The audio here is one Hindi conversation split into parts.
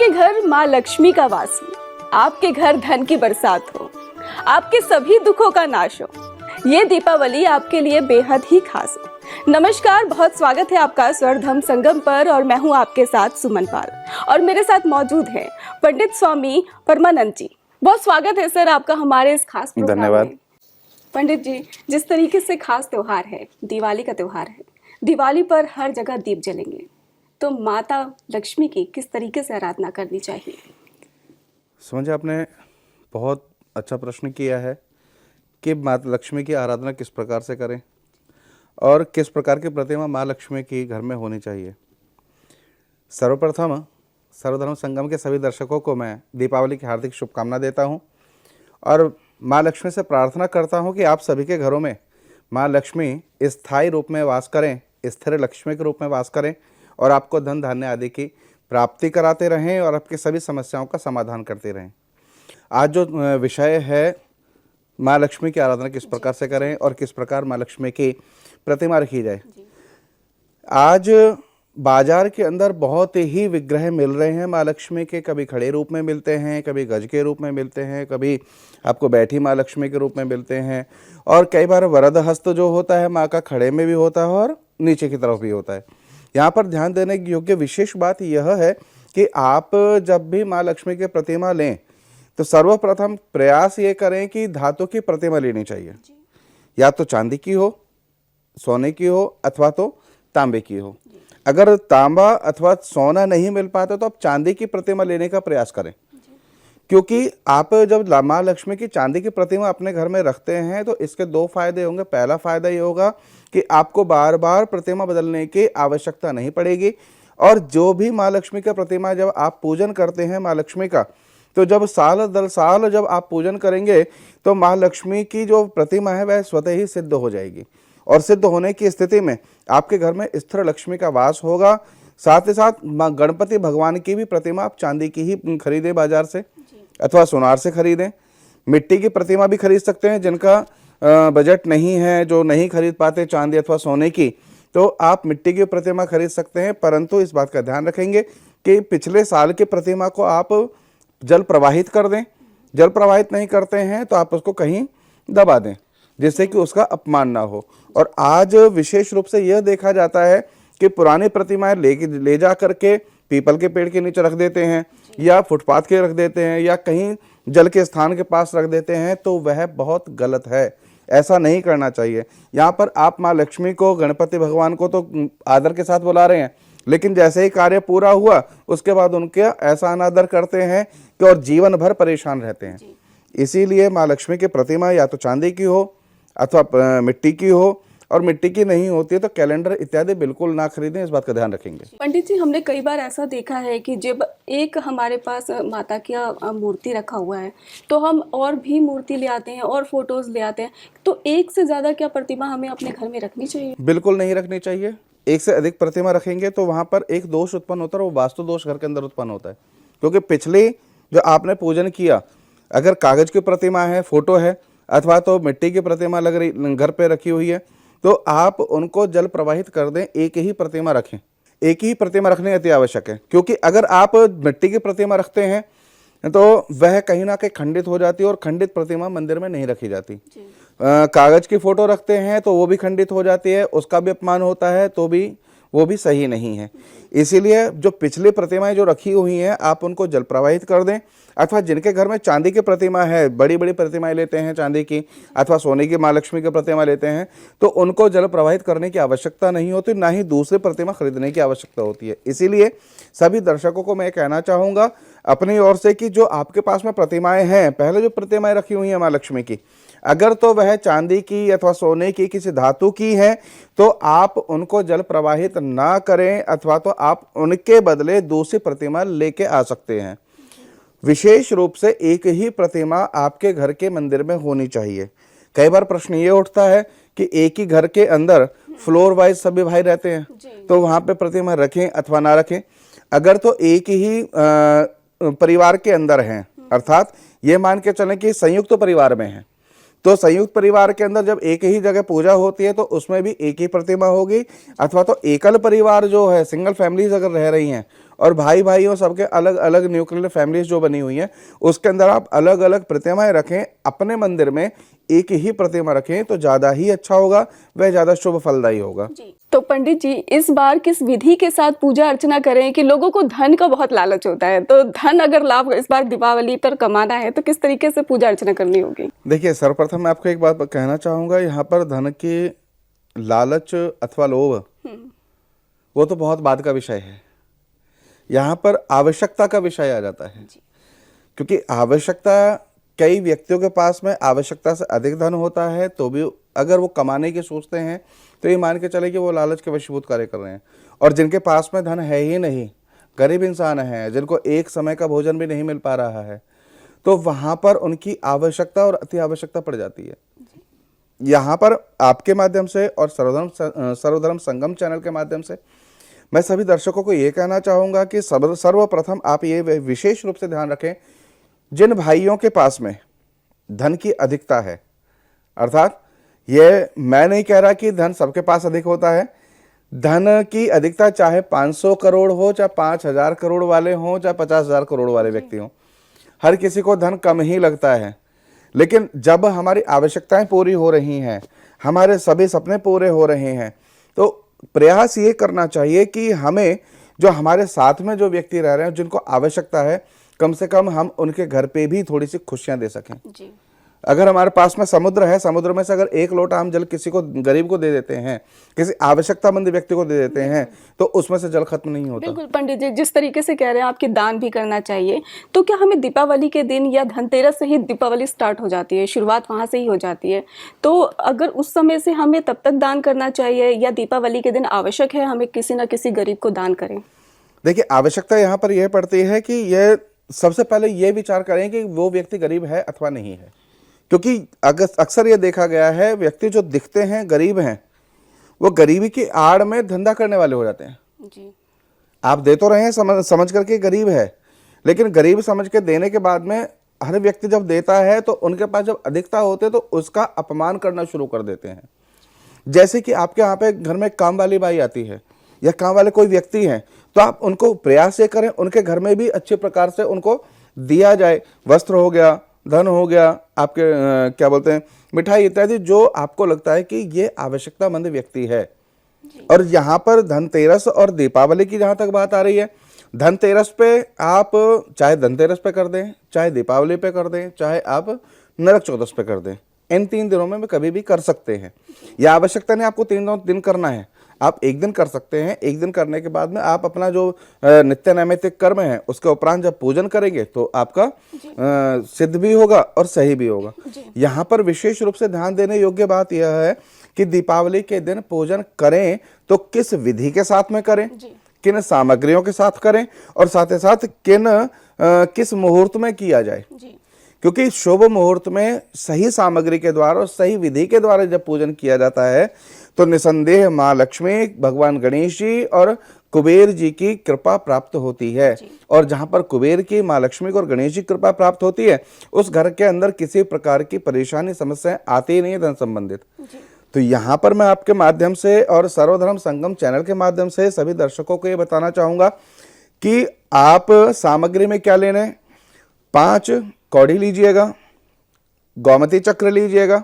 आपके घर माँ लक्ष्मी का वास हो, आपके घर धन की बरसात हो, आपके सभी दुखों का नाश हो, ये दीपावली आपके लिए बेहद ही खास हो। नमस्कार, बहुत स्वागत है आपका स्वरधर्म संगम पर और मैं हूं आपके साथ सुमन पाल और मेरे साथ मौजूद हैं पंडित स्वामी परमानंद जी। बहुत स्वागत है सर आपका हमारे इस खास प्रोग्राम में। धन्यवाद। पंडित जी, जिस तरीके से खास त्योहार है, दिवाली का त्योहार है, दिवाली पर हर जगह दीप जलेंगे, तो माता लक्ष्मी की किस तरीके से आराधना करनी चाहिए? समझे, आपने बहुत अच्छा प्रश्न किया है कि माता लक्ष्मी की आराधना किस प्रकार से करें और किस प्रकार की प्रतिमा माँ लक्ष्मी की घर में होनी चाहिए। सर्वप्रथम सर्वधर्म संगम के सभी दर्शकों को मैं दीपावली की हार्दिक शुभकामना देता हूँ और माँ लक्ष्मी से प्रार्थना करता हूँ कि आप सभी के घरों में माँ लक्ष्मी स्थायी रूप में वास करें, स्थिर लक्ष्मी के रूप में वास करें और आपको धन धान्य आदि की प्राप्ति कराते रहें और आपकी सभी समस्याओं का समाधान करते रहें। आज जो विषय है, माँ लक्ष्मी की आराधना किस प्रकार से करें और किस प्रकार माँ लक्ष्मी की प्रतिमा रखी जाए। आज बाजार के अंदर बहुत ही विग्रह मिल रहे हैं माँ लक्ष्मी के, कभी खड़े रूप में मिलते हैं, कभी गज के रूप में मिलते हैं, कभी आपको बैठी माँ लक्ष्मी के रूप में मिलते हैं और कई बार वरद हस्त जो होता है माँ का खड़े में भी होता है और नीचे की तरफ भी होता है। यहाँ पर ध्यान देने योग्य विशेष बात यह है कि आप जब भी माँ लक्ष्मी की प्रतिमा लें तो सर्वप्रथम प्रयास ये करें कि धातु की प्रतिमा लेनी चाहिए, या तो चांदी की हो, सोने की हो अथवा तो तांबे की हो। अगर तांबा अथवा सोना नहीं मिल पाता तो आप चांदी की प्रतिमा लेने का प्रयास करें, क्योंकि आप जब माँ लक्ष्मी की चांदी की प्रतिमा अपने घर में रखते हैं तो इसके दो फायदे होंगे। पहला फायदा ये होगा कि आपको बार बार प्रतिमा बदलने की आवश्यकता नहीं पड़ेगी और जो भी माँ लक्ष्मी का प्रतिमा जब आप पूजन करते हैं माँ लक्ष्मी का, तो जब साल दर साल जब आप पूजन करेंगे तो माँ लक्ष्मी की जो प्रतिमा है वह स्वतः ही सिद्ध हो जाएगी और सिद्ध होने की स्थिति में आपके घर में स्थिर लक्ष्मी का वास होगा। साथ ही साथ माँ गणपति भगवान की भी प्रतिमा आप चांदी की ही खरीदें बाजार से अथवा सोनार से खरीदें। मिट्टी की प्रतिमा भी खरीद सकते हैं, जिनका बजट नहीं है, जो नहीं खरीद पाते चांदी अथवा सोने की, तो आप मिट्टी की प्रतिमा खरीद सकते हैं। परंतु इस बात का ध्यान रखेंगे कि पिछले साल की प्रतिमा को आप जल प्रवाहित कर दें। जल प्रवाहित नहीं करते हैं तो आप उसको कहीं दबा दें जिससे कि उसका अपमान ना हो। और आज विशेष रूप से यह देखा जाता है कि पुरानी प्रतिमाएं ले जा करके पीपल के पेड़ के नीचे रख देते हैं या फुटपाथ के रख देते हैं या कहीं जल के स्थान के पास रख देते हैं, तो वह बहुत गलत है। ऐसा नहीं करना चाहिए। यहाँ पर आप माँ लक्ष्मी को, गणपति भगवान को तो आदर के साथ बुला रहे हैं, लेकिन जैसे ही कार्य पूरा हुआ उसके बाद उनके ऐसा अनादर करते हैं कि और जीवन भर परेशान रहते हैं। इसीलिए माँ लक्ष्मी की प्रतिमा या तो चांदी की हो अथवा मिट्टी की हो, और मिट्टी की नहीं होती है तो कैलेंडर इत्यादि बिल्कुल ना खरीदें। इस बात का ध्यान रखेंगे। पंडित जी, हमने कई बार ऐसा देखा है कि जब एक हमारे पास माता की मूर्ति रखा हुआ है तो हम और भी मूर्ति ले आते हैं और फोटोज ले आते हैं, तो एक से ज्यादा क्या प्रतिमा हमें अपने घर में रखनी चाहिए? बिल्कुल नहीं रखनी चाहिए। एक से अधिक प्रतिमा रखेंगे तो वहां पर एक दोष उत्पन्न होता है, वो वास्तु दोष घर के अंदर उत्पन्न होता है। क्योंकि पिछले जो आपने पूजन किया, अगर कागज की प्रतिमा है, फोटो है अथवा तो मिट्टी की प्रतिमा लग रही घर पे रखी हुई है, तो आप उनको जल प्रवाहित कर दें। एक ही प्रतिमा रखें। एक ही प्रतिमा रखनी अति आवश्यक है, क्योंकि अगर आप मिट्टी की प्रतिमा रखते हैं तो वह कहीं ना कहीं खंडित हो जाती है और खंडित प्रतिमा मंदिर में नहीं रखी जाती। कागज की फोटो रखते हैं तो वो भी खंडित हो जाती है, उसका भी अपमान होता है, तो भी वो भी सही नहीं है। इसीलिए जो पिछली प्रतिमाएं जो रखी हुई हैं आप उनको जल प्रवाहित कर दें, अथवा जिनके घर में चांदी की प्रतिमा है, बड़ी बड़ी प्रतिमाएं लेते हैं चांदी की अथवा सोने की माँ लक्ष्मी की प्रतिमा लेते हैं, तो उनको जल प्रवाहित करने की आवश्यकता नहीं होती, ना ही दूसरी प्रतिमा खरीदने की आवश्यकता होती है। इसीलिए सभी दर्शकों को मैं कहना चाहूँगा अपनी ओर से कि जो आपके पास में प्रतिमाएं हैं, पहले जो प्रतिमाएं रखी हुई हैं माँ लक्ष्मी की, अगर तो वह चांदी की अथवा सोने की किसी धातु की है तो आप उनको जल प्रवाहित ना करें, अथवा तो आप उनके बदले दूसरी प्रतिमा लेके आ सकते हैं। विशेष रूप से एक ही प्रतिमा आपके घर के मंदिर में होनी चाहिए। कई बार प्रश्न ये उठता है कि एक ही घर के अंदर फ्लोर वाइज सभी भाई रहते हैं, तो वहां पे प्रतिमा रखें अथवा ना रखें। अगर तो एक ही परिवार के अंदर हैं, अर्थात ये मान के चलें कि संयुक्त परिवार में हैं, तो संयुक्त परिवार के अंदर जब एक ही जगह पूजा होती है तो उसमें भी एक ही प्रतिमा होगी। अथवा तो एकल परिवार जो है, सिंगल फैमिलीज अगर रह रही हैं और भाई भाइयों सबके अलग अलग न्यूक्लियर फैमिलीज जो बनी हुई हैं उसके अंदर आप अलग अलग प्रतिमाएं रखें, अपने मंदिर में एक ही प्रतिमा रखें तो ज़्यादा ही अच्छा होगा, वह ज़्यादा शुभ फलदायी होगा। जी। तो पंडित जी, इस बार किस विधि के साथ पूजा अर्चना करें कि लोगों को धन का बहुत लालच होता है, तो धन अगर लाभ इस बार दीपावली पर कमाना है तो किस तरीके से पूजा अर्चना करनी होगी? देखिए, सर्वप्रथम मैं आपको एक बात कहना चाहूँगा, यहाँ पर धन की लालच अथवा लोभ वो तो बहुत बाद का विषय है। यहाँ पर आवश्यकता का विषय आ जाता है, क्योंकि आवश्यकता, कई व्यक्तियों के पास में आवश्यकता से अधिक धन होता है तो भी अगर वो कमाने की सोचते हैं तो ये मान के चले कि वो लालच के वशीभूत कार्य कर रहे हैं। और जिनके पास में धन है ही नहीं, गरीब इंसान है, जिनको एक समय का भोजन भी नहीं मिल पा रहा है, तो वहाँ पर उनकी आवश्यकता और अति आवश्यकता पड़ जाती है। यहाँ पर आपके माध्यम से और सर्वधर्म संगम चैनल के माध्यम से मैं सभी दर्शकों को ये कहना चाहूँगा कि सर्वप्रथम आप ये विशेष रूप से ध्यान रखें, जिन भाइयों के पास में धन की अधिकता है, अर्थात ये मैं नहीं कह रहा कि धन सबके पास अधिक होता है, धन की अधिकता चाहे 500 करोड़ हो, चाहे 5000 करोड़ वाले हों, चाहे 50,000 करोड़ वाले व्यक्ति हों, हर किसी को धन कम ही लगता है। लेकिन जब हमारी आवश्यकताएं पूरी हो रही हैं, हमारे सभी सपने पूरे हो रहे हैं, तो प्रयास ये करना चाहिए कि हमें, जो हमारे साथ में जो व्यक्ति रह रहे हैं, जिनको आवश्यकता है, कम से कम हम उनके घर पे भी थोड़ी सी खुशियां दे सकें। जी। अगर हमारे पास में समुद्र है, समुद्र में से अगर एक लोटा हम जल किसी को, गरीब को दे देते हैं, किसी आवश्यकतामंद व्यक्ति को दे देते हैं, तो उसमें से जल खत्म नहीं होता। बिल्कुल पंडित जी, जिस तरीके से कह रहे हैं आपके दान भी करना चाहिए, तो क्या हमें दीपावली के दिन या धनतेरस से ही दीपावली स्टार्ट हो जाती है, शुरुआत वहां से ही हो जाती है, तो अगर उस समय से हमें तब तक दान करना चाहिए या दीपावली के दिन आवश्यक है हमें किसी न किसी गरीब को दान करें? देखिए, आवश्यकता यहाँ पर यह पड़ती है कि यह सबसे पहले ये विचार करें कि वो व्यक्ति गरीब है अथवा नहीं है, क्योंकि अक्सर ये देखा गया है, व्यक्ति जो दिखते हैं गरीब हैं, वो गरीबी की आड़ में धंधा करने वाले हो जाते हैं। जी। आप दे तो रहे हैं समझ करके गरीब है, लेकिन गरीब समझ के देने के बाद में हर व्यक्ति जब देता है तो उनके पास जब अधिकता होते तो उसका अपमान करना शुरू कर देते हैं। जैसे कि आपके यहाँ पे घर में काम वाली बाई आती है या काम वाले कोई व्यक्ति हैं, तो आप उनको प्रयास ये करें उनके घर में भी अच्छे प्रकार से उनको दिया जाए, वस्त्र हो गया, धन हो गया, आपके क्या बोलते हैं, मिठाई इत्यादि, जो आपको लगता है कि ये आवश्यकतामंद व्यक्ति है। और यहाँ पर धनतेरस और दीपावली की जहाँ तक बात आ रही है, धनतेरस पे आप चाहे धनतेरस पे कर दें, चाहे दीपावली पे कर दें, चाहे आप नरक चौदस पे कर दें, इन 3 दिनों में कभी भी कर सकते हैं। यह आवश्यकता नहीं आपको 3 दिन करना है, आप एक दिन कर सकते हैं। एक दिन करने के बाद में आप अपना जो नित्य नैमित्तिक कर्म है उसके उपरांत जब पूजन करेंगे तो आपका सिद्ध भी होगा और सही भी होगा। यहाँ पर विशेष रूप से ध्यान देने योग्य बात यह है कि दीपावली के दिन पूजन करें तो किस विधि के साथ में करें, किन सामग्रियों के साथ करें, और साथ ही साथ किस मुहूर्त में किया जाए, क्योंकि शुभ मुहूर्त में सही सामग्री के द्वारा और सही विधि के द्वारा जब पूजन किया जाता है तो निसंदेह माँ लक्ष्मी, भगवान गणेश जी और कुबेर जी की कृपा प्राप्त होती है। और जहां पर कुबेर की, माँ लक्ष्मी को और गणेश जी की कृपा प्राप्त होती है, उस घर के अंदर किसी प्रकार की परेशानी, समस्या आती ही नहीं है धन संबंधित। तो यहाँ पर मैं आपके माध्यम से और सर्वधर्म संगम चैनल के माध्यम से सभी दर्शकों को ये बताना चाहूंगा कि आप सामग्री में क्या लेने, 5 कौड़ी लीजिएगा, गोमती चक्र लीजिएगा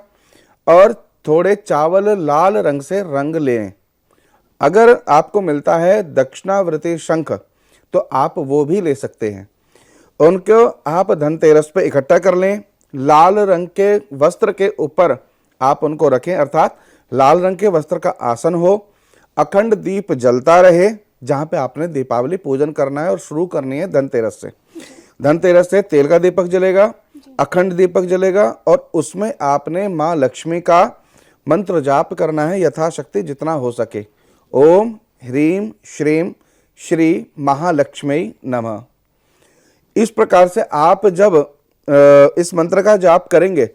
और थोड़े चावल लाल रंग से रंग लें। अगर आपको मिलता है दक्षिणावर्ती शंख तो आप वो भी ले सकते हैं। उनको आप धनतेरस पे इकट्ठा कर लें, लाल रंग के वस्त्र के ऊपर आप उनको रखें, अर्थात लाल रंग के वस्त्र का आसन हो, अखंड दीप जलता रहे जहां पे आपने दीपावली पूजन करना है और शुरू करनी है धनतेरस से। धनतेरस से तेल का दीपक जलेगा, अखंड दीपक जलेगा और उसमें आपने माँ लक्ष्मी का मंत्र जाप करना है यथाशक्ति जितना हो सके। ओम ह्रीम श्रीम श्री महालक्ष्मी नमः। इस प्रकार से आप जब इस मंत्र का जाप करेंगे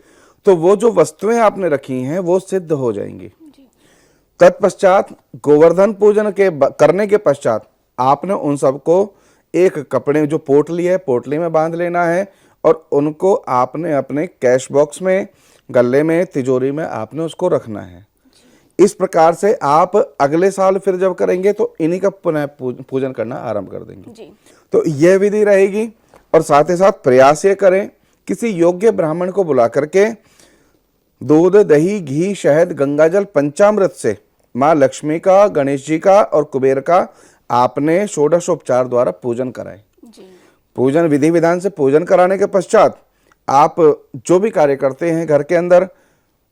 तो वो जो वस्तुएं आपने रखी हैं वो सिद्ध हो जाएंगी। तत्पश्चात गोवर्धन पूजन के करने के पश्चात आपने उन सबको एक कपड़े, जो पोटली है, पोटली में बांध लेना है और उनको आपने अपने कैश बॉक्स में, गले में, तिजोरी में आपने उसको रखना है। इस प्रकार से आप अगले साल फिर जब करेंगे तो इन्हीं का पुनः पूजन करना आरंभ कर देंगे। जी। तो यह विधि रहेगी। और साथ ही साथ प्रयास ये करें, किसी योग्य ब्राह्मण को बुला करके दूध, दही, घी, शहद, गंगाजल, पंचामृत से माँ लक्ष्मी का, गणेश जी का और कुबेर का आपने षोडशोपचार द्वारा पूजन कराए। जी। पूजन विधि विधान से पूजन कराने के पश्चात आप जो भी कार्य करते हैं घर के अंदर,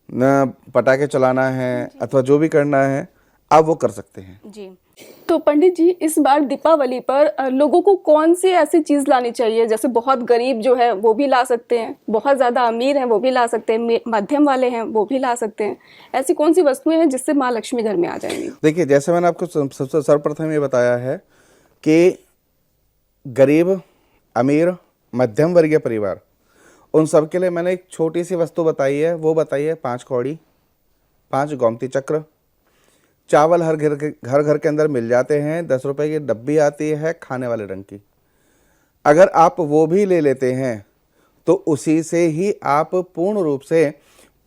न पटाखे चलाना है अथवा जो भी करना है, आप वो कर सकते हैं। जी। तो पंडित जी, इस बार दीपावली पर लोगों को कौन सी ऐसी चीज लानी चाहिए? जैसे बहुत गरीब जो है वो भी ला सकते हैं, बहुत ज्यादा अमीर हैं वो भी ला सकते हैं, मध्यम वाले हैं वो भी ला सकते हैं। ऐसी कौन सी वस्तुएं हैं जिससे माँ लक्ष्मी घर में आ जाएंगी? देखिए, जैसे मैंने आपको सबसे सर्वप्रथम ये बताया है कि गरीब, अमीर, मध्यम वर्गीय परिवार, उन सब के लिए मैंने एक छोटी सी वस्तु बताई है। वो बताई है 5 कौड़ी, 5 गोमती चक्र। चावल हर घर के अंदर मिल जाते हैं। 10 रुपए की डब्बी आती है खाने वाले रंग की। अगर आप वो भी ले लेते हैं तो उसी से ही आप पूर्ण रूप से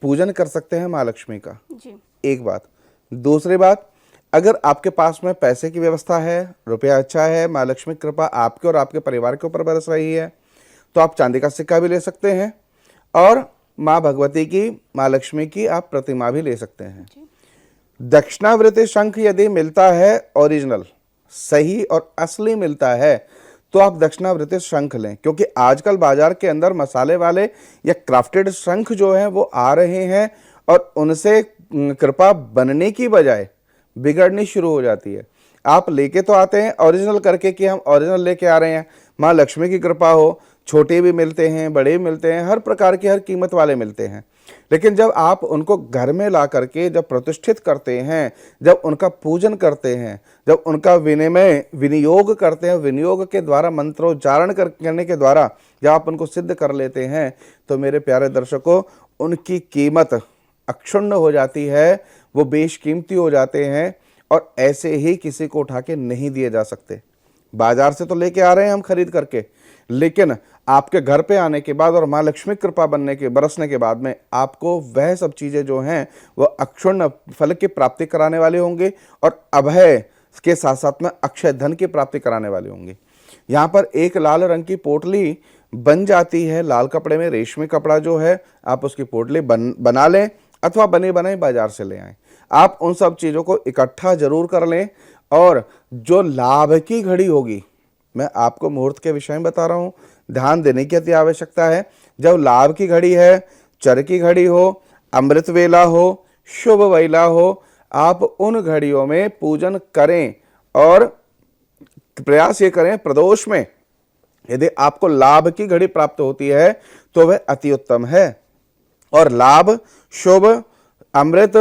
पूजन कर सकते हैं माँ लक्ष्मी का। जी। एक बात। दूसरी बात, अगर आपके पास में पैसे की व्यवस्था है, रुपया अच्छा है, माँ लक्ष्मी की कृपा आपके और आपके परिवार के ऊपर बरस रही है, तो आप चांदी का सिक्का भी ले सकते हैं और माँ भगवती की, माँ लक्ष्मी की आप प्रतिमा भी ले सकते हैं। दक्षिणावृत्ति शंख यदि मिलता है, ओरिजिनल सही और असली मिलता है, तो आप दक्षिणावृत्ति शंख लें, क्योंकि आजकल बाजार के अंदर मसाले वाले या क्राफ्टेड शंख जो हैं वो आ रहे हैं और उनसे कृपा बनने की बजाय बिगड़नी शुरू हो जाती है। आप लेके तो आते हैं ओरिजिनल करके कि हम ओरिजिनल लेके आ रहे हैं, माँ लक्ष्मी की कृपा हो। छोटे भी मिलते हैं, बड़े भी मिलते हैं, हर प्रकार के हर कीमत वाले मिलते हैं। लेकिन जब आप उनको घर में ला करके जब प्रतिष्ठित करते हैं, जब उनका पूजन करते हैं, जब उनका विनियोग करते हैं, विनियोग के द्वारा मंत्रोच्चारण करने के द्वारा जब आप उनको सिद्ध कर लेते हैं, तो मेरे प्यारे दर्शकों, उनकी कीमत अक्षुण्ण हो जाती है, वो बेशकीमती हो जाते हैं और ऐसे ही किसी को उठा के नहीं दिए जा सकते। बाजार से तो लेके आ रहे हैं हम खरीद करके, लेकिन आपके घर पे आने के बाद और माँ लक्ष्मी कृपा बरसने के बाद में आपको वह सब चीजें जो हैं वो अक्षुण्ण फल की प्राप्ति कराने वाले होंगे और अभय के साथ साथ में अक्षय धन की प्राप्ति कराने वाले होंगे। यहाँ पर एक लाल रंग की पोटली बन जाती है, लाल कपड़े में रेशमी कपड़ा जो है, आप उसकी पोटली बना लें अथवा बने बनाए बाजार से ले आएं। आप उन सब चीजों को इकट्ठा जरूर कर लें और जो लाभ की घड़ी होगी, मैं आपको मुहूर्त के विषय में बता रहा हूं, ध्यान देने की अति आवश्यकता है। जब लाभ की घड़ी है, चर की घड़ी हो, अमृत वेला हो, शुभ वेला हो, आप उन घड़ियों में पूजन करें और प्रयास ये करें प्रदोष में यदि आपको लाभ की घड़ी प्राप्त होती है तो वह अति उत्तम है। और लाभ, शुभ, अमृत,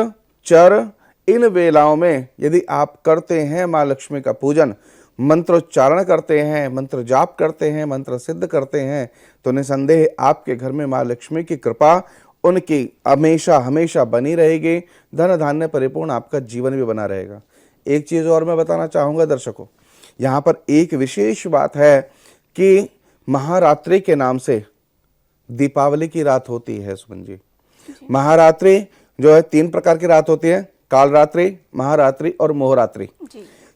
चर, इन वेलाओं में यदि आप करते हैं माँ लक्ष्मी का पूजन, मंत्रोच्चारण करते हैं, मंत्र जाप करते हैं, मंत्र सिद्ध करते हैं, तो निसंदेह आपके घर में माँ लक्ष्मी की कृपा उनकी हमेशा हमेशा बनी रहेगी। धन धान्य परिपूर्ण आपका जीवन भी बना रहेगा। एक चीज और मैं बताना चाहूंगा दर्शकों, यहाँ पर एक विशेष बात है कि महारात्रि के नाम से दीपावली की रात होती है। सुमन जी, महारात्रि जो है 3 प्रकार की रात होती है, कालरात्रि, महारात्रि और मोहरात्रि।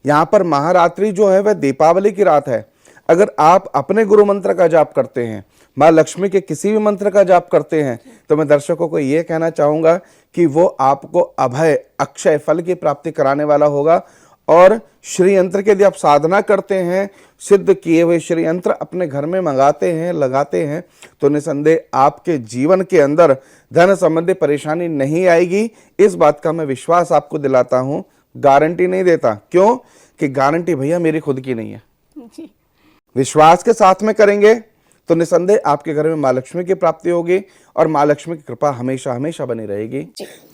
यहाँ पर महारात्रि जो है वह दीपावली की रात है। अगर आप अपने गुरु मंत्र का जाप करते हैं, माँ लक्ष्मी के किसी भी मंत्र का जाप करते हैं, तो मैं दर्शकों को यह कहना चाहूंगा कि वो आपको अभय अक्षय फल की प्राप्ति कराने वाला होगा। और श्री यंत्र की यदि आप साधना करते हैं, सिद्ध किए हुए श्री यंत्र अपने घर में मंगाते हैं, लगाते हैं, तो निसंदेह आपके जीवन के अंदर धन संबंधी परेशानी नहीं आएगी। इस बात का मैं विश्वास आपको दिलाता हूं, गारंटी नहीं देता। क्यों कि गारंटी भैया मेरी खुद की नहीं है जी। विश्वास के साथ में करेंगे तो निसंदेह आपके घर में माँ लक्ष्मी की प्राप्ति होगी और माँ लक्ष्मी की कृपा हमेशा हमेशा बनी रहेगी।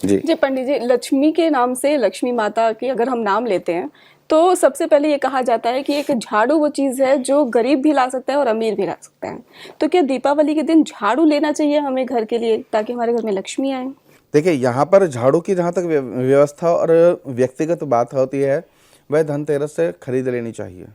जी पंडित जी, लक्ष्मी के नाम से, लक्ष्मी माता की अगर हम नाम लेते हैं तो सबसे पहले ये कहा जाता है कि एक झाड़ू वो चीज है जो गरीब भी ला सकता है और अमीर भी ला सकता है। तो क्या दीपावली के दिन झाड़ू लेना चाहिए हमें घर के लिए, ताकि हमारे घर में लक्ष्मी आए? देखिए, यहाँ पर झाड़ू की जहाँ तक व्यवस्था और व्यक्तिगत बात होती है, वह धनतेरस से खरीद लेनी चाहिए,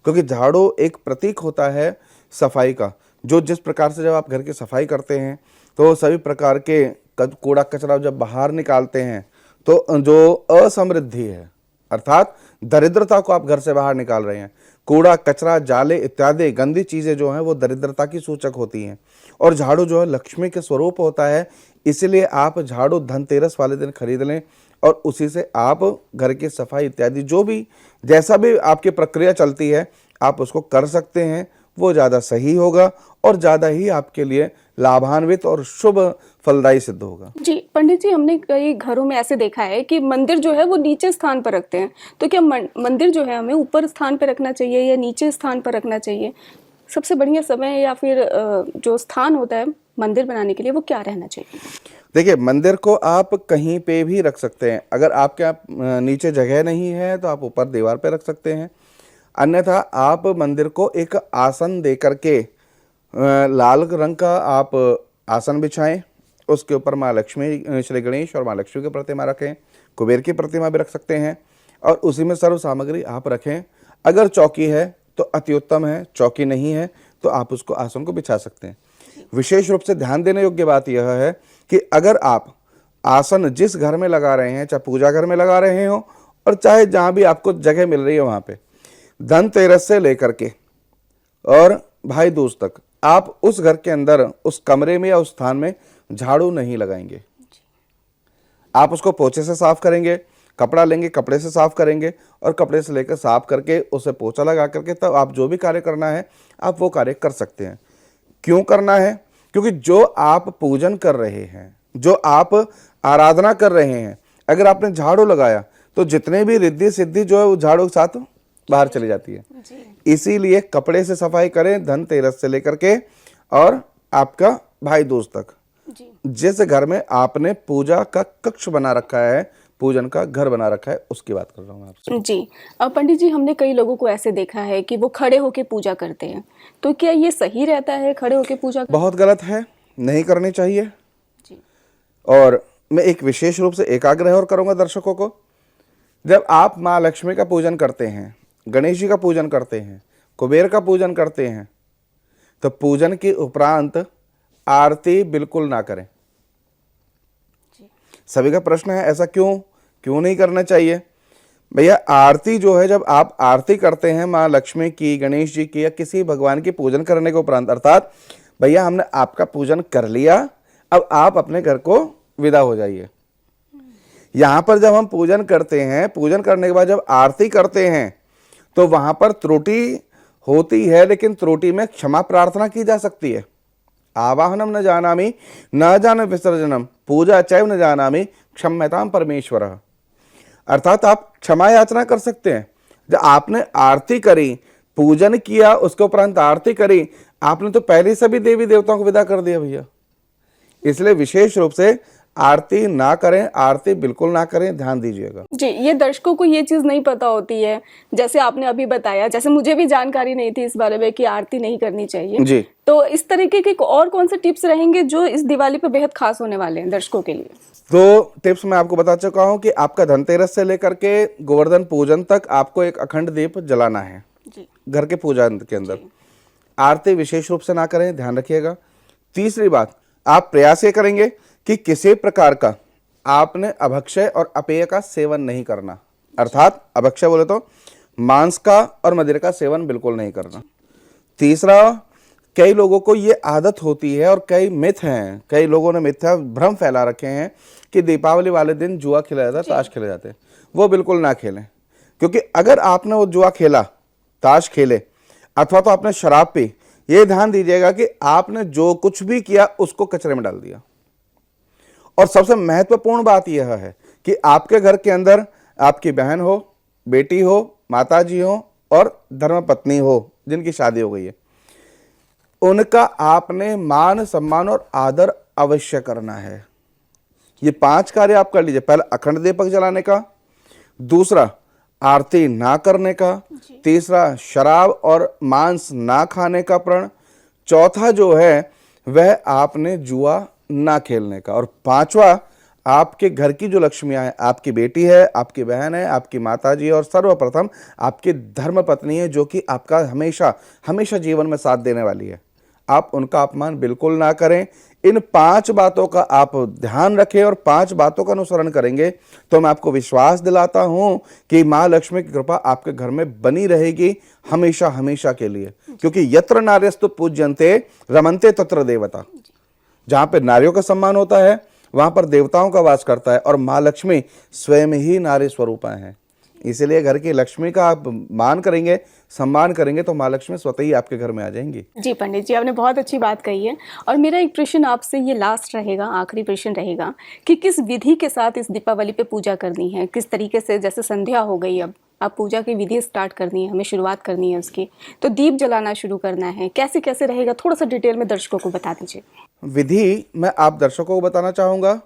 क्योंकि झाड़ू एक प्रतीक होता है सफाई का। जो जिस प्रकार से जब आप घर की सफाई करते हैं तो सभी प्रकार के कूड़ा कचरा जब बाहर निकालते हैं तो जो असमृद्धि है अर्थात दरिद्रता को आप घर से बाहर निकाल रहे हैं, कूड़ा कचरा जाले इत्यादि गंदी चीजें जो हैं वो दरिद्रता की सूचक होती हैं। और झाड़ू जो है लक्ष्मी के स्वरूप होता है, इसलिए आप झाड़ू धनतेरस वाले दिन खरीद लें और उसी से आप घर की सफाई इत्यादि जो भी जैसा भी आपकी प्रक्रिया चलती है आप उसको कर सकते हैं, वो ज़्यादा सही होगा और ज़्यादा ही आपके लिए लाभान्वित और शुभ फलदायी सिद्ध होगा। जी पंडित जी, हमने कई घरों में ऐसे देखा है कि मंदिर जो है वो नीचे स्थान पर रखते हैं, तो क्या मंदिर जो है हमें ऊपर स्थान पर रखना चाहिए या नीचे स्थान पर रखना चाहिए? सबसे बढ़िया समय या फिर जो स्थान होता है मंदिर बनाने के लिए वो क्या रहना चाहिए? देखिए, मंदिर को आप कहीं पे भी रख सकते हैं। अगर आपके नीचे जगह नहीं है तो आप ऊपर दीवार पे रख सकते हैं, अन्यथा आप मंदिर को एक आसन दे करके लाल रंग का आप आसन बिछाएं, उसके ऊपर माँ लक्ष्मी, श्री गणेश और माँ लक्ष्मी की प्रतिमा रखें, कुबेर की प्रतिमा भी रख सकते हैं और उसी में सर्व सामग्री आप रखें। अगर चौकी है तो अति उत्तम है, चौकी नहीं है तो आप उसको आसन को बिछा सकते हैं। विशेष रूप से ध्यान देने योग्य बात यह है कि अगर आप आसन जिस घर में लगा रहे हैं, चाहे पूजा घर में लगा रहे हो और चाहे जहाँ भी आपको जगह मिल रही है वहाँ पे, धनतेरस से लेकर के और भाई दूज तक आप उस घर के अंदर उस कमरे में या उस स्थान में झाड़ू नहीं लगाएंगे। आप उसको पोछे से साफ करेंगे, कपड़ा लेंगे कपड़े से साफ करेंगे और कपड़े से लेकर साफ करके उसे पोछा लगा करके तब आप जो भी कार्य करना है आप वो कार्य कर सकते हैं। क्यों करना है? क्योंकि जो आप पूजन कर रहे हैं, जो आप आराधना कर रहे हैं, अगर आपने झाड़ू लगाया तो जितने भी रिद्धि सिद्धि जो है वो झाड़ू के साथ बाहर चली जाती है। इसीलिए कपड़े से सफाई करें धनतेरस से लेकर के और आपका भाई दूज तक। जिस घर में आपने पूजा का कक्ष बना रखा है, पूजन का घर बना रखा है, उसकी बात कर रहा हूँ आपसे। जी पंडित जी, हमने कई लोगों को ऐसे देखा है कि वो खड़े होके पूजा करते हैं, तो क्या ये सही रहता है खड़े होके पूजा? बहुत गलत है, नहीं करनी चाहिए। जी। और मैं एक विशेष रूप से एक आग्रह और करूंगा दर्शकों को, जब आप माँ लक्ष्मी का पूजन करते हैं, गणेश जी का पूजन करते हैं, कुबेर का पूजन करते हैं, तो पूजन के उपरांत आरती बिल्कुल ना करें। सभी का प्रश्न है ऐसा क्यों नहीं करना चाहिए? भैया, आरती जो है, जब आप आरती करते हैं माँ लक्ष्मी की, गणेश जी की या किसी भगवान की पूजन करने के उपरांत, अर्थात भैया हमने आपका पूजन कर लिया, अब आप अपने घर को विदा हो जाइए। यहां पर जब हम पूजन करते हैं, पूजन करने के बाद जब आरती करते हैं तो वहां पर त्रुटि होती है, लेकिन त्रुटि में क्षमा प्रार्थना की जा सकती है। आवाहनम न जानामि न जान विसर्जनम पूजा चैव न जानामि क्षम्यताम परमेश्वर। अर्थात आप क्षमा याचना कर सकते हैं। जब आपने आरती करी, पूजन किया, उसके उपरांत आरती करी, आपने तो पहले सभी देवी देवताओं को विदा कर दिया भैया। इसलिए विशेष रूप से आरती ना करें, आरती बिल्कुल ना करें, ध्यान दीजिएगा। जी, ये दर्शकों को ये चीज़ नहीं पता होती है, जैसे आपने अभी बताया, जैसे मुझे भी जानकारी नहीं थी इस बारे में कि आरती नहीं करनी चाहिए जी। तो इस तरीके के और कौन से टिप्स रहेंगे जो इस दिवाली पे बेहद खास होने वाले हैं दर्शकों के लिए? तो टिप्स मैं आपको बता चुका हूं कि आपका धनतेरस से लेकर के गोवर्धन पूजन तक आपको एक अखंड दीप जलाना है जी। घर के पूजा के अंदर। आरती विशेष रूप से ना करें, ध्यान रखिएगा। तीसरी बात, आप प्रयास ये करेंगे कि किसी प्रकार का आपने अभक्षय और अपेय का सेवन नहीं करना। अर्थात अभक्षय बोले तो मांस का और मदिरा का सेवन बिल्कुल नहीं करना। तीसरा, कई लोगों को ये आदत होती है और कई मिथ हैं, कई लोगों ने मिथ्या भ्रम फैला रखे हैं कि दीपावली वाले दिन जुआ खेला जाता है, ताश खेले जाते हैं। वो बिल्कुल ना खेलें, क्योंकि अगर आपने वो जुआ खेला, ताश खेले अथवा तो आपने शराब पी, ये ध्यान दीजिएगा कि आपने जो कुछ भी किया उसको कचरे में डाल दिया। और सबसे महत्वपूर्ण बात यह है कि आपके घर के अंदर आपकी बहन हो, बेटी हो, माताजी हो और धर्मपत्नी हो जिनकी शादी हो गई है, उनका आपने मान सम्मान और आदर अवश्य करना है। ये 5 कार्य आप कर लीजिए। पहला, अखंड दीपक जलाने का। दूसरा, आरती ना करने का। तीसरा, शराब और मांस ना खाने का प्रण। चौथा जो है वह आपने जुआ ना खेलने का। और 5वां, आपके घर की जो लक्ष्मियां हैं, आपकी बेटी है, आपकी बहन है, आपकी माताजी और सर्वप्रथम आपकी धर्मपत्नी है, जो कि आपका हमेशा हमेशा जीवन में साथ देने वाली है। आप उनका अपमान बिल्कुल ना करें। इन 5 बातों का आप ध्यान रखें और 5 बातों का अनुसरण करेंगे तो मैं आपको विश्वास दिलाता हूं कि मां लक्ष्मी की कृपा आपके घर में बनी रहेगी हमेशा हमेशा के लिए। क्योंकि यत्र नार्यस्तु पूज्यन्ते रमन्ते तत्र देवता, जहां पे नारियों का सम्मान होता है वहां पर देवताओं का वास करता है, और मां लक्ष्मी स्वयं ही नारी स्वरूपा है। इसलिए घर की लक्ष्मी का आप मान करेंगे, सम्मान करेंगे तो मां लक्ष्मी स्वतः ही आपके घर में आ जाएंगी। जी पंडित जी, आपने बहुत अच्छी बात कही है। और मेरा एक प्रश्न आपसे ये लास्ट रहेगा, आखिरी प्रश्न रहेगा कि किस विधि के साथ इस दीपावली पे पूजा करनी है, किस तरीके से, जैसे संध्या हो गई, अब पूजा की विधि स्टार्ट करनी है, हमें शुरुआत करनी है उसकी, तो दीप जलाना शुरू करना है, कैसे कैसे रहेगा, थोड़ा सा डिटेल में दर्शकों को बता दीजिए। विधि मैं आप दर्शकों को बताना चाहूँगा।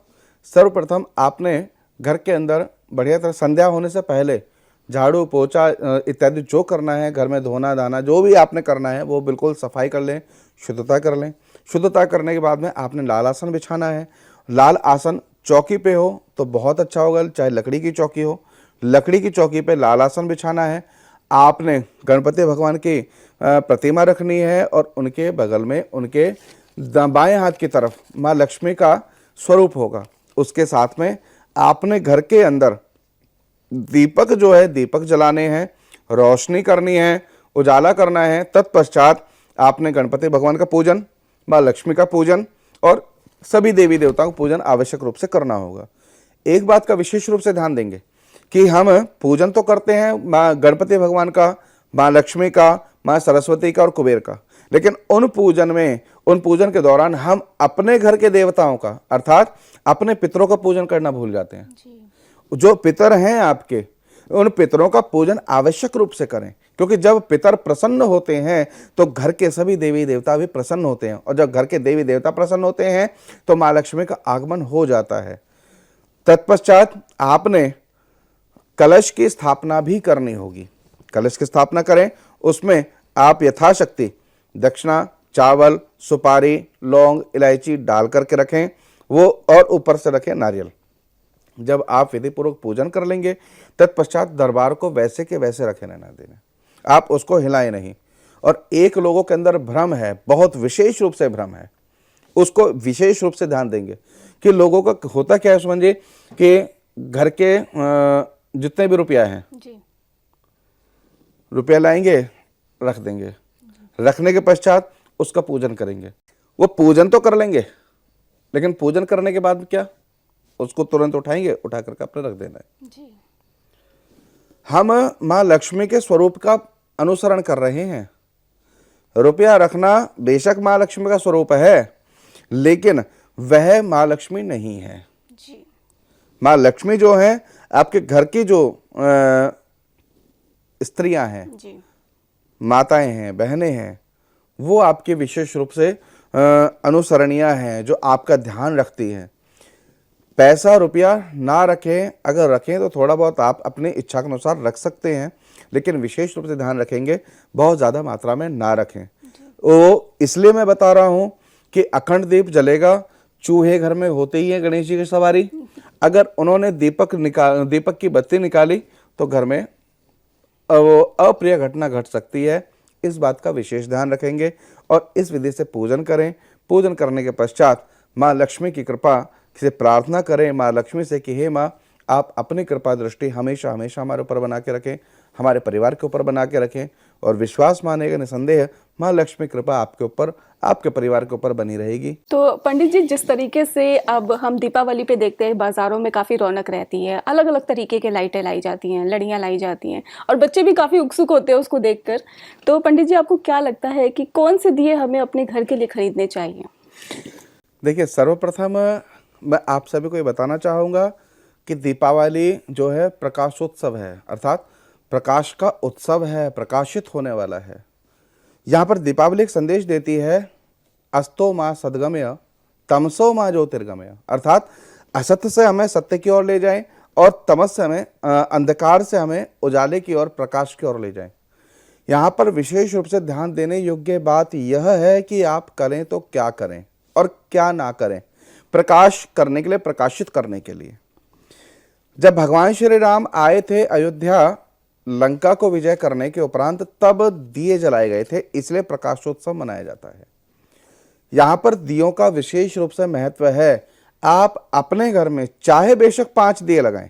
सर्वप्रथम आपने घर के अंदर बढ़िया तरह संध्या होने से पहले झाड़ू पोछा इत्यादि जो करना है, घर में धोना दाना जो भी आपने करना है वो बिल्कुल सफाई कर लें, शुद्धता कर लें। शुद्धता करने के बाद में आपने लाल आसन बिछाना है। लाल आसन चौकी पे हो तो बहुत अच्छा होगा, चाहे लकड़ी की चौकी हो, लकड़ी की चौकी पे लाल आसन बिछाना है। आपने गणपति भगवान की प्रतिमा रखनी है और उनके बगल में उनके बाएं हाथ की तरफ माँ लक्ष्मी का स्वरूप होगा। उसके साथ में आपने घर के अंदर दीपक जो है दीपक जलाने हैं, रोशनी करनी है, उजाला करना है। तत्पश्चात आपने गणपति भगवान का पूजन, माँ लक्ष्मी का पूजन और सभी देवी देवताओं का पूजन आवश्यक रूप से करना होगा। एक बात का विशेष रूप से ध्यान देंगे कि हम पूजन तो करते हैं माँ गणपति भगवान का, माँ लक्ष्मी का, माँ सरस्वती का और कुबेर का, लेकिन उन पूजन के दौरान हम अपने घर के देवताओं का अर्थात अपने पितरों का पूजन करना भूल जाते हैं। जो पितर हैं आपके, उन पितरों का पूजन आवश्यक रूप से करें, क्योंकि जब पितर प्रसन्न होते हैं तो घर के सभी देवी देवता भी प्रसन्न होते हैं, और जब घर के देवी देवता प्रसन्न होते हैं तो माँ लक्ष्मी का आगमन हो जाता है। तत्पश्चात आपने कलश की स्थापना भी करनी होगी। कलश की स्थापना करें, उसमें आप यथाशक्ति दक्षिणा, चावल, सुपारी, लौंग, इलायची डाल करके रखें वो, और ऊपर से रखें नारियल। जब आप विधि पूर्वक पूजन कर लेंगे तत्पश्चात दरबार को वैसे के वैसे रखे रहना देना, आप उसको हिलाएं नहीं। और एक लोगों के अंदर भ्रम है, बहुत विशेष रूप से भ्रम है, उसको विशेष रूप से ध्यान देंगे कि लोगों का होता क्या है समझिए कि घर के जितने भी रुपया हैं, रुपया लाएंगे, रख देंगे, रखने के पश्चात उसका पूजन करेंगे। वो पूजन तो कर लेंगे, लेकिन पूजन करने के बाद क्या, उसको तुरंत उठाएंगे, उठा करके अपने रख देना है। जी। हम माँ लक्ष्मी के स्वरूप का अनुसरण कर रहे हैं। रुपया रखना बेशक माँ लक्ष्मी का स्वरूप है, लेकिन वह माँ लक्ष्मी नहीं है। जी। माँ लक्ष्मी जो है आपके घर की जो स्त्रियां हैं, माताएं हैं, बहनें हैं, वो आपके विशेष रूप से अनुसरणीय हैं, जो आपका ध्यान रखती हैं। पैसा रुपया ना रखें, अगर रखें तो थोड़ा बहुत आप अपनी इच्छा के अनुसार रख सकते हैं, लेकिन विशेष रूप से ध्यान रखेंगे बहुत ज़्यादा मात्रा में ना रखें। वो इसलिए मैं बता रहा हूँ कि अखंड दीप जलेगा, चूहे घर में होते ही हैं गणेश जी की सवारी। अगर उन्होंने दीपक की बत्ती निकाली तो घर में वो अप्रिय घटना घट सकती है। इस बात का विशेष ध्यान रखेंगे और इस विधि से पूजन करें। पूजन करने के पश्चात माँ लक्ष्मी की कृपा से प्रार्थना करें माँ लक्ष्मी से कि हे माँ, आप अपनी कृपा दृष्टि हमेशा हमेशा हमारे ऊपर बना के रखें, हमारे परिवार के ऊपर बना के रखें, और विश्वास मानेगा निसंदेह माँ लक्ष्मी कृपा आपके ऊपर, आपके परिवार के ऊपर बनी रहेगी। तो पंडित जी, जिस तरीके से अब हम दीपावली पे देखते हैं बाजारों में काफ़ी रौनक रहती है, अलग अलग तरीके के लाइटें लाई जाती हैं, लड़ियाँ लाई जाती हैं, और बच्चे भी काफ़ी उत्सुक होते हैं उसको देखकर। तो पंडित जी, आपको क्या लगता है कि कौन से दिए हमें अपने घर के लिए खरीदने चाहिए? देखिए, सर्वप्रथम मैं आप सभी को ये बताना चाहूँगा कि दीपावली जो है प्रकाशोत्सव है, अर्थात प्रकाश का उत्सव है, प्रकाशित होने वाला है। यहाँ पर दीपावली एक संदेश देती है, अस्तो माँ सद्गमय तमसो माँ ज्योतिर्गमय, अर्थात असत्य से हमें सत्य की ओर ले जाएं और तमस से हमें अंधकार से हमें उजाले की ओर, प्रकाश की ओर ले जाएं। यहाँ पर विशेष रूप से ध्यान देने योग्य बात यह है कि आप करें तो क्या करें और क्या ना करें, प्रकाश करने के लिए, प्रकाशित करने के लिए। जब भगवान श्री राम आए थे अयोध्या लंका को विजय करने के उपरांत, तब दिए जलाए गए थे, इसलिए प्रकाशोत्सव मनाया जाता है। यहाँ पर दियों का विशेष रूप से महत्व है। आप अपने घर में चाहे बेशक 5 दिए लगाएं,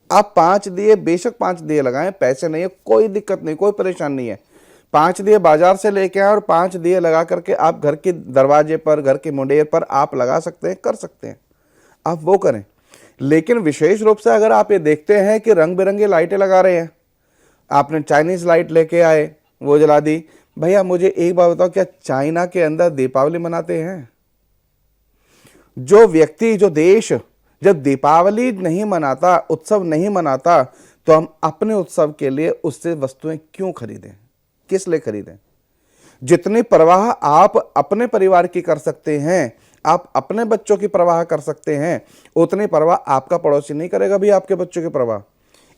आप 5 दिए, बेशक 5 दिए लगाएं, पैसे नहीं है, कोई दिक्कत नहीं, कोई परेशान नहीं है। 5 दिए बाजार से लेके आए और 5 दिए लगा करके आप घर के दरवाजे पर, घर के मुंडेर पर आप लगा सकते हैं, कर सकते हैं, आप वो करें। लेकिन विशेष रूप से अगर आप ये देखते हैं कि रंग बिरंगी लाइटें लगा रहे हैं, आपने चाइनीज लाइट लेके आए, वो जला दी। भैया मुझे एक बात बताओ, क्या चाइना के अंदर दीपावली मनाते हैं? जो व्यक्ति, जो देश जब दीपावली नहीं मनाता, उत्सव नहीं मनाता, तो हम अपने उत्सव के लिए उससे वस्तुएं क्यों खरीदें, किस लिए खरीदें? जितनी परवाह आप अपने परिवार की कर सकते हैं, आप अपने बच्चों की परवाह कर सकते हैं, उतनी परवाह आपका पड़ोसी नहीं करेगा भी आपके बच्चों की परवाह।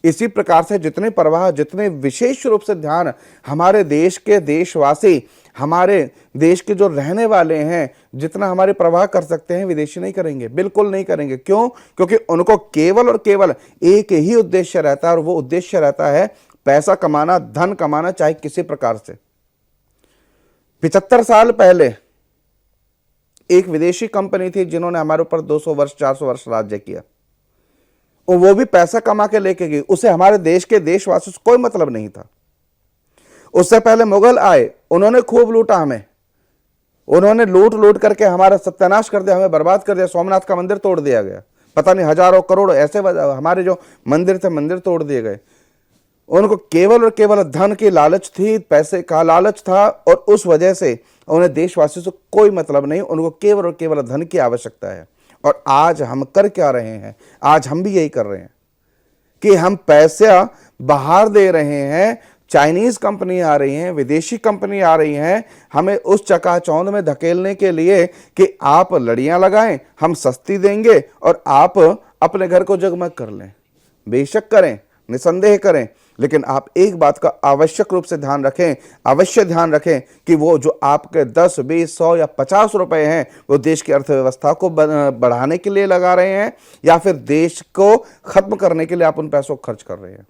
इसी प्रकार से जितनी परवाह, जितने विशेष रूप से ध्यान हमारे देश के देशवासी, हमारे देश के जो रहने वाले हैं, जितना हमारी परवाह कर सकते हैं, विदेशी नहीं करेंगे, बिल्कुल नहीं करेंगे। क्यों? क्योंकि उनको केवल और केवल एक ही उद्देश्य रहता है, और वो उद्देश्य रहता है पैसा कमाना, धन कमाना, चाहे किसी प्रकार से। 75 साल पहले एक विदेशी कंपनी थी जिन्होंने हमारे ऊपर 200 वर्ष, 400 वर्ष राज्य किया, और वो भी पैसा कमा के लेके गई, उसे हमारे देश के देशवासियों से कोई मतलब नहीं था। उससे पहले मुगल आए, उन्होंने खूब लूटा हमें, उन्होंने लूट लूट करके हमारा सत्यानाश कर दिया, हमें बर्बाद कर दिया। सोमनाथ का मंदिर तोड़ दिया गया, पता नहीं हजारों करोड़ ऐसे हमारे जो मंदिर थे, मंदिर तोड़ दिए गए। उनको केवल और केवल धन की लालच थी, पैसे का लालच था, और उस वजह से उन्हें देशवासियों से कोई मतलब नहीं, उनको केवल और केवल धन की आवश्यकता है। और आज हम कर क्या रहे हैं? आज हम भी यही कर रहे हैं कि हम पैसा बाहर दे रहे हैं, चाइनीज कंपनी आ रही हैं, विदेशी कंपनी आ रही हैं, हमें उस चकाचौंध में धकेलने के लिए कि आप लड़ियां लगाएं, हम सस्ती देंगे और आप अपने घर को जगमग कर लें। बेशक करें, निसंदेह करें, लेकिन आप एक बात का आवश्यक रूप से ध्यान रखें, अवश्य ध्यान रखें कि वो जो आपके 10, 20, 100 या 50 रुपए हैं, वो देश की अर्थव्यवस्था को बढ़ाने के लिए लगा रहे हैं, या फिर देश को खत्म करने के लिए आप उन पैसों को खर्च कर रहे हैं।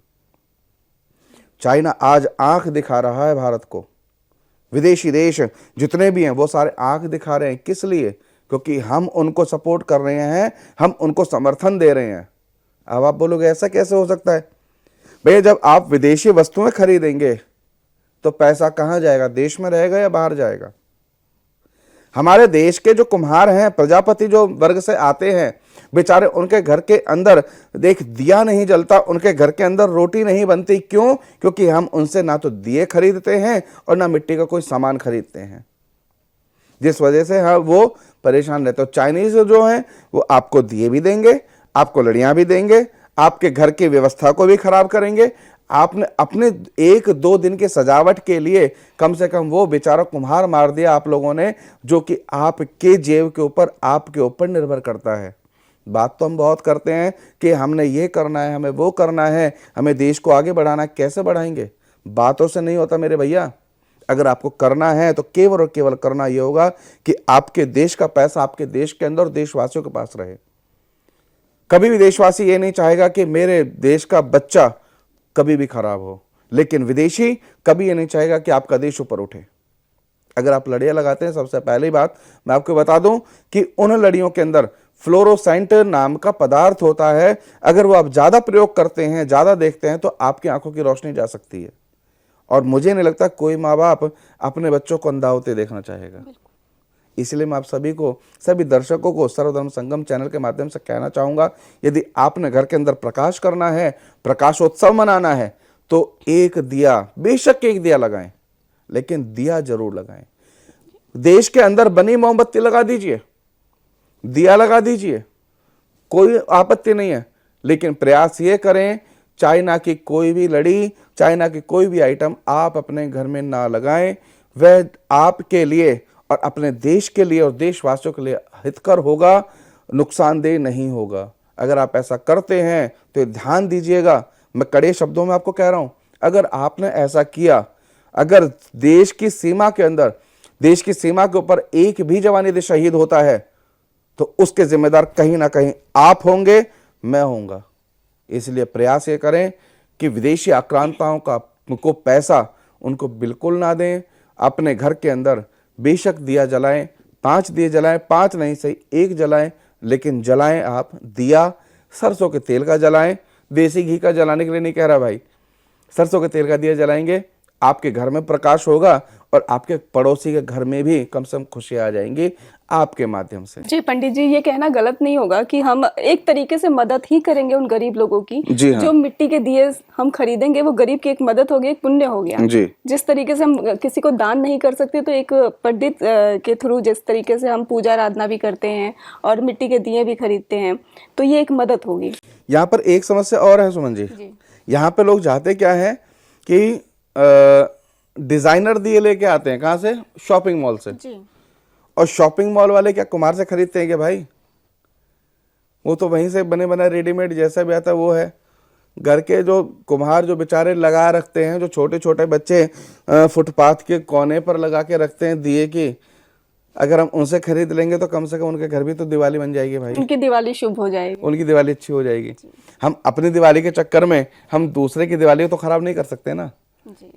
चाइना आज आंख दिखा रहा है भारत को, विदेशी देश जितने भी हैं वो सारे आंख दिखा रहे हैं। किस लिए? क्योंकि हम उनको सपोर्ट कर रहे हैं, हम उनको समर्थन दे रहे हैं। अब आप बोलोगे ऐसा कैसे हो सकता है? भैया जब आप विदेशी वस्तुएं खरीदेंगे तो पैसा कहां जाएगा? देश में रहेगा या बाहर जाएगा? हमारे देश के जो कुम्हार हैं, प्रजापति जो वर्ग से आते हैं, बेचारे उनके घर के अंदर देख दिया नहीं जलता, उनके घर के अंदर रोटी नहीं बनती। क्यों? क्योंकि हम उनसे ना तो दिए खरीदते हैं और ना मिट्टी का कोई सामान खरीदते हैं, जिस वजह से हाँ वो परेशान रहते। तो चाइनीज जो हैं वो आपको दिए भी देंगे, आपको लड़ियां भी देंगे, आपके घर की व्यवस्था को भी खराब करेंगे। आपने अपने 1-2 दिन की सजावट के लिए कम से कम वो बेचारा कुम्हार मार दिया आप लोगों ने, जो कि आपके जेब के ऊपर, आपके ऊपर निर्भर करता है। बात तो हम बहुत करते हैं कि हमने ये करना है, हमें वो करना है, हमें देश को आगे बढ़ाना है। कैसे बढ़ाएंगे? बातों से नहीं होता मेरे भैया। अगर आपको करना है तो केवल और केवल करना ये होगा कि आपके देश का पैसा आपके देश के अंदर देशवासियों के पास रहे। कभी भी देशवासी ये नहीं चाहेगा कि मेरे देश का बच्चा कभी भी खराब हो, लेकिन विदेशी कभी ये नहीं चाहेगा कि आपका देश ऊपर उठे। अगर आप लड़ियां लगाते हैं, सबसे पहली बात मैं आपको बता दूं कि उन लड़ियों के अंदर फ्लोरोसेंट नाम का पदार्थ होता है। अगर वो आप ज्यादा प्रयोग करते हैं, ज्यादा देखते हैं, तो आपकी आंखों की रोशनी जा सकती है। और मुझे नहीं लगता कोई माँ बाप अपने बच्चों को अंधा होते देखना चाहेगा। इसलिए मैं आप सभी को, सभी दर्शकों को सर्वधर्म संगम चैनल के माध्यम से कहना चाहूंगा, यदि आपने घर के अंदर प्रकाश करना है, प्रकाशोत्सव मनाना है, तो एक दिया, बेशक एक दिया लगाएं, लेकिन दिया जरूर लगाएं। देश के अंदर बनी मोमबत्ती लगा दीजिए, दिया लगा दीजिए, कोई आपत्ति नहीं है, लेकिन प्रयास ये करें चाइना की कोई भी लड़ी, चाइना की कोई भी आइटम आप अपने घर में ना लगाएं। वह आपके लिए और अपने देश के लिए और देशवासियों के लिए हितकर होगा, नुकसानदेह नहीं होगा। अगर आप ऐसा करते हैं तो ध्यान दीजिएगा, मैं कड़े शब्दों में आपको कह रहा हूं, अगर आपने ऐसा किया, अगर देश की सीमा के अंदर, देश की सीमा के ऊपर एक भी जवान यदि शहीद होता है तो उसके जिम्मेदार कहीं ना कहीं आप होंगे, मैं होऊंगा। इसलिए प्रयास ये करें कि विदेशी आक्रांताओं का को पैसा उनको बिल्कुल ना दें। अपने घर के अंदर बेशक दिया जलाएं, 5 दिए जलाएं, 5 नहीं सही 1 जलाएं, लेकिन जलाएं आप दिया सरसों के तेल का जलाएं। देसी घी का जलाने के लिए नहीं कह रहा भाई, सरसों के तेल का दिया जलाएंगे, आपके घर में प्रकाश होगा और आपके पड़ोसी के घर में भी कम से कम खुशियां आ जाएंगी आपके माध्यम से। जी पंडित जी, ये कहना गलत नहीं होगा कि हम एक तरीके से मदद ही करेंगे उन गरीब लोगों की। जी हाँ। जो मिट्टी के दिए हम खरीदेंगे वो गरीब की एक मदद होगी, एक पुण्य हो गया। जी। जिस तरीके से हम किसी को दान नहीं कर सकते, तो एक पंडित के थ्रू जिस तरीके से हम पूजा आराधना भी करते हैं और मिट्टी के दिए भी खरीदते हैं, तो ये एक मदद होगी। यहाँ पर एक समस्या और है सुमन जी, यहाँ पे लोग चाहते क्या है कि डिजाइनर दिए लेके आते हैं, कहाँ से? शॉपिंग मॉल से। जी। और शॉपिंग मॉल वाले क्या कुम्हार से खरीदते हैं क्या भाई? वो तो वहीं से बने बना रेडीमेड जैसा भी आता है वो है। घर के जो कुम्हार जो बेचारे लगा रखते हैं, जो छोटे छोटे बच्चे फुटपाथ के कोने पर लगा के रखते हैं दिए की, अगर हम उनसे खरीद लेंगे तो कम से कम उनके घर भी तो दिवाली बन जाएगी भाई। उनकी दिवाली शुभ हो जाएगी, उनकी दिवाली अच्छी हो जाएगी। हम अपनी दिवाली के चक्कर में हम दूसरे की दिवाली तो खराब नहीं कर सकते ना।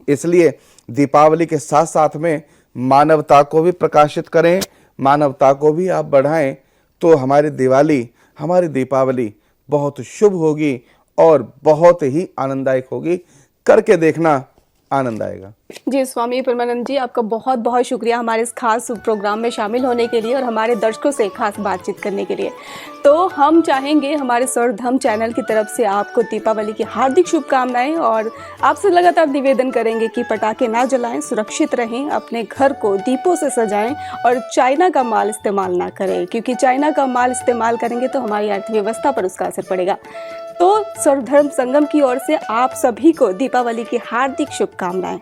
इसलिए दीपावली के साथ साथ में मानवता को भी प्रकाशित करें, मानवता को भी आप बढ़ाएं, तो हमारी दिवाली, हमारी दीपावली बहुत शुभ होगी और बहुत ही आनंददायक होगी। करके देखना, आनंद आएगा। जी स्वामी परमानंद जी, आपका बहुत बहुत शुक्रिया हमारे इस खास प्रोग्राम में शामिल होने के लिए और हमारे दर्शकों से खास बातचीत करने के लिए। तो हम चाहेंगे हमारे स्वर्धम चैनल की तरफ से आपको दीपावली की हार्दिक शुभकामनाएं और आपसे लगातार निवेदन करेंगे कि पटाखे ना जलाएं, सुरक्षित रहें, अपने घर को दीपों से सजाएं और चाइना का माल इस्तेमाल ना करें, क्योंकि चाइना का माल इस्तेमाल करेंगे तो हमारी अर्थव्यवस्था पर उसका असर पड़ेगा। तो सर्वधर्म संगम की ओर से आप सभी को दीपावली की हार्दिक शुभकामनाएं।